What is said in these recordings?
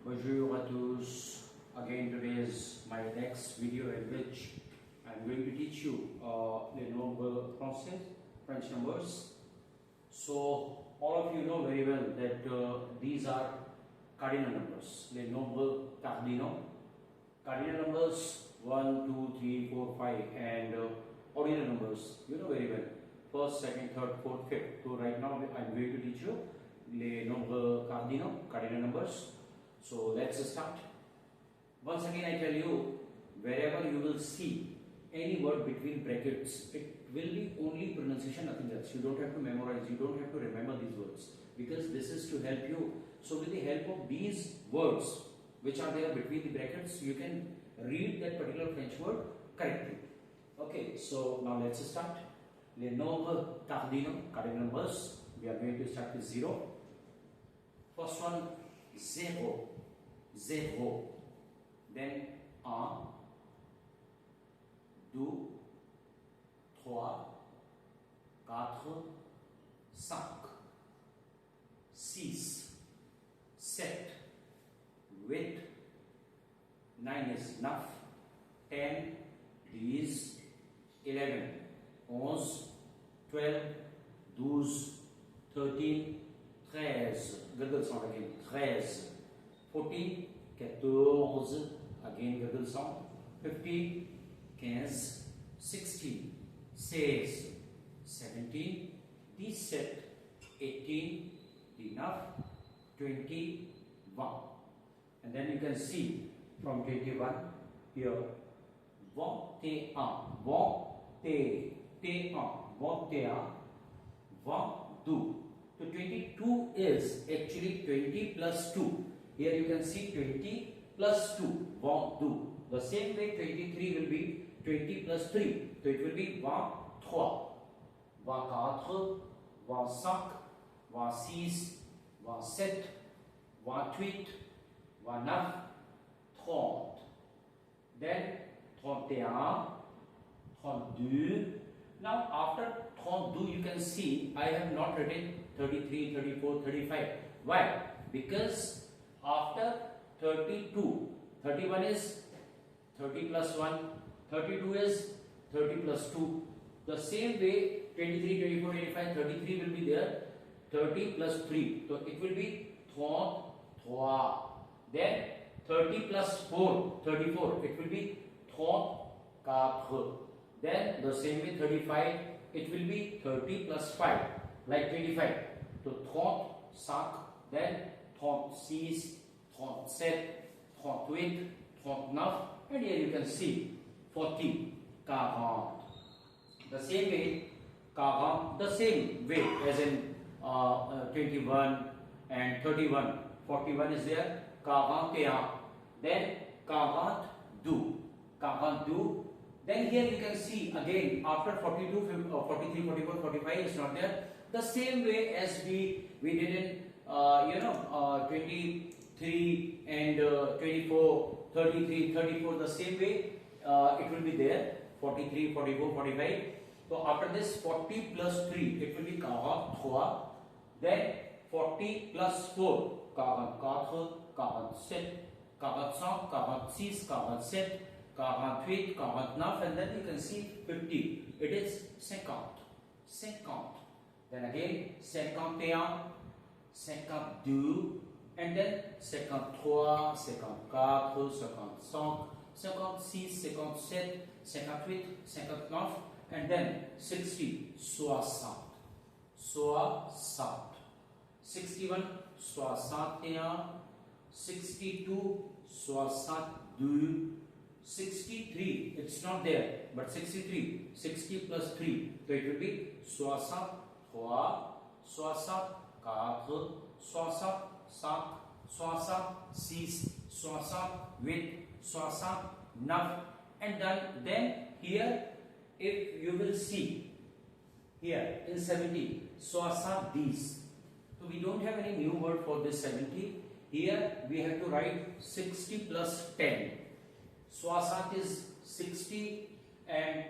Bonjour à tous. Again, today is my next video in which I'm going to teach you les nombres français, French numbers. So, all of you know very well that these are cardinal numbers, les nombres cardinaux. Cardinal numbers 1, 2, 3, 4, 5, and ordinal numbers, you know very well. First, second, third, fourth, fifth. So, right now I'm going to teach you les nombres cardinaux, cardinal numbers. So let's start. Once again I tell you, wherever you will see any word between brackets, it will be only pronunciation, nothing else. You don't have to memorize, you don't have to remember these words, because this is to help you. So with the help of these words which are there between the brackets, you can read that particular French word correctly. Okay, so now let's start. Les nombres cardinaux, cardinal numbers. We are going to start with 0. First one, 0, 0, then 1, 2, 3, 4, 5, 6, 7, 8, 9 is enough, 10, 10, 11, 11, 12, 12, 13, 13, gurgle sound again, 13, 14, 14, again gurgle sound, 15, 15, 16, 16, 17, 17, 18, enough, 21. And then you can see from 21 here, 21, 21, 21, 22. So 22 is actually 20 plus 2. Here you can see 20 plus 2, 1, 2. The same way 23 will be 20 plus 3. So it will be 23, 24, 25, 26, 27, 28, 29, 30. Then 31, 32. Now after 32 you can see I have not written 33, 34, 35. Why? Because after 32, 31 is 30 plus 1, 32 is 30 plus 2. The same way 23, 24, 25, 33 will be there, 30 plus 3. So it will be 33. Then 30 plus 4, 34. It will be 34. Then the same way 35, it will be 30 plus 5, like 25. So 35, then 36, 37, 38, 39, and here you can see 40, 40. The same way, 40, the same way as in 21 and 31, 41 is there, 41, then 42, 42. Then here you can see again after 42, 43, 44, 45 is not there. The same way as we did in 23 and 24, 33, 34. The same way it will be there 43, 44, 45. So after this 40 plus 3 it will be 43. Then 40 plus 4 44, 47, 45, 46, 47. 48, 49, and then you can see 50. It is 50, 50. Then again 51, 52, and then 53, 54, 55, 56, 57, 58, 59, and then 60, 60, 61, 61, 62, 62. 63, it's not there, but 63, 60 plus 3, so it will be 63, 64, 67, 66, 68, 69, and then here if you will see here in 70, 70. So we don't have any new word for this 70. Here we have to write 60 plus 10. 60 is 60 and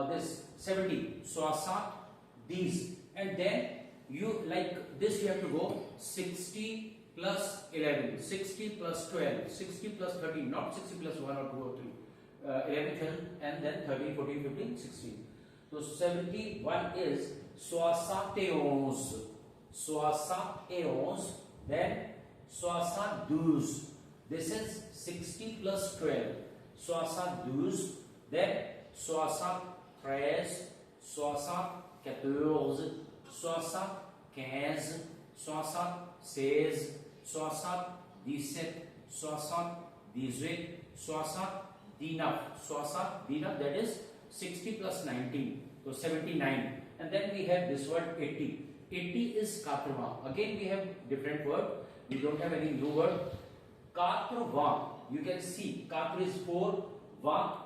this 70, 60 these, and then you like this you have to go 60 plus 11, 60 plus 12, 60 plus 13, not 60 plus 1 or 2 or 3, 11, 12 and then 13, 14, 15, 16. So 71 is 71, 71, then 72. This is 60 plus 12, 72, then 73, 74, 75, 76, 77, 78, 79, 79, that is 60 plus 19, so 79. And then we have this word 80. 80 is 80. Again we have different word. We don't have any new word. 80, you can see 80 is 4,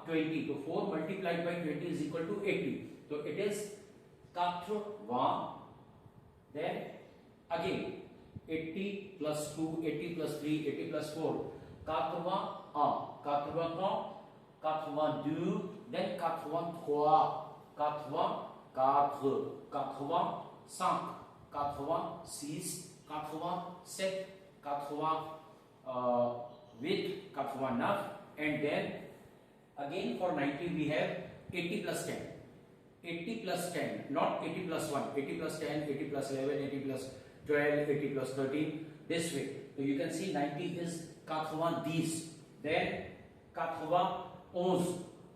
20. So 4 multiplied by 20 is equal to 80. So it is 80. Then again 80 plus 2, 80 plus 3, 80 plus 4. 81, 81, 82, then 83, 84, 85, 86, 87, 88, 89, and then again for 90 we have 80 plus 10. 80 plus 10, not 80 plus 1, 80 plus 10, 80 plus 11, 80 plus 12, 80 plus 13, this way. So you can see 90 is 90, then 91,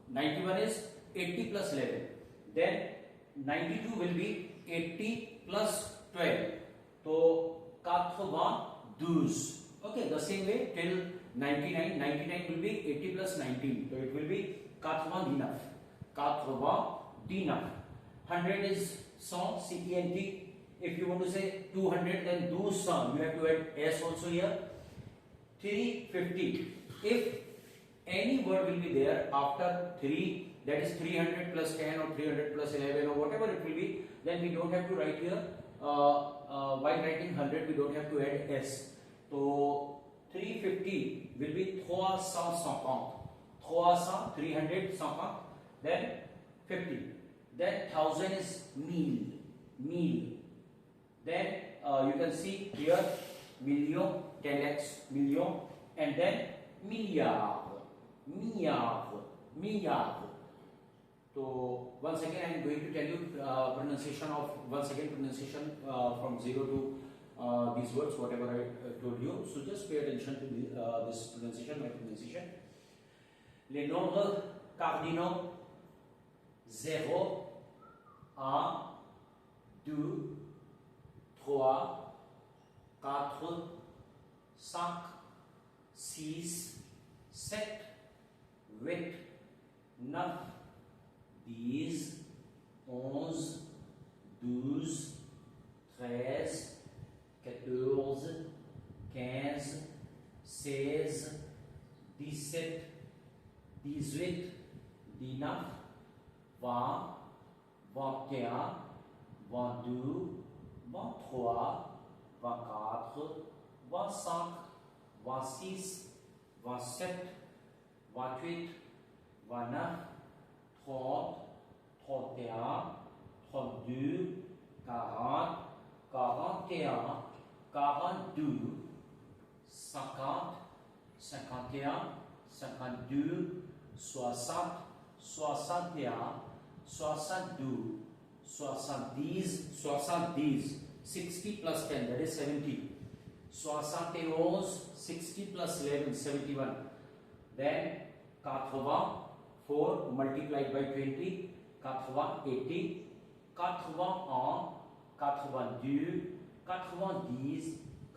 91 is 80 plus 11, then 92 will be 80 plus 12, so 92. Okay, the same way till 99, 99 will be 80 plus 19, so it will be 99, 99. 100 is 100, CENT. If you want to say 200, then 200, you have to add S also here. 350. If any word will be there after 3, that is 300 plus 10 or 300 plus 11 or whatever it will be, then we don't have to write here. While writing 100, we don't have to add S. So 350 will be 350. 300, then 50. Then 1000 is mille. Then you can see here million, 10x, million, and then milliard. So once again I am going to tell you pronunciation from 0 to these words, whatever I told you. So just pay attention to this pronunciation, my pronunciation. Les nombres cardinaux 0, 1, 2, 3, 4, 5, 6, 7, 8, 9, 10, 11, 12, 13, 14, 15, 16, 17, 18, 19, 20, 21, 22, 23, 24, 25, 26, 27, 28, 29, 30, 31, 32, 40, 41, 42, 50, 51, 52, 60, 61, 62, 70, 60 plus 10, that is 70. 71, 60 plus 11, 71. Then 80, 4 multiplied by 20, 80, 81, 82, 90,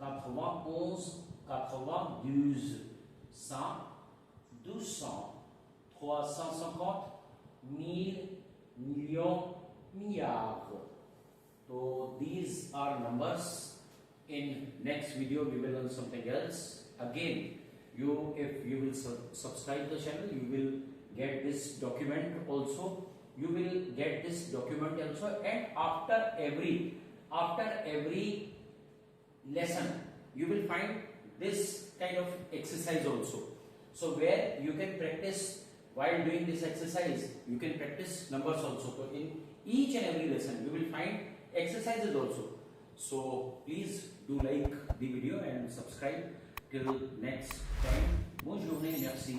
91, 92, 100, 200, 350, 1000, million, milliard. So these are numbers. In next video we will learn something else. Again, if you will subscribe the channel, you will get this document also. You will get this document also, and after every lesson you will find this kind of exercise also. So where you can practice while doing this exercise, you can practice numbers also. So in each and every lesson you will find exercises also. So please do like the video and subscribe. Till next time. Bonne journée, merci.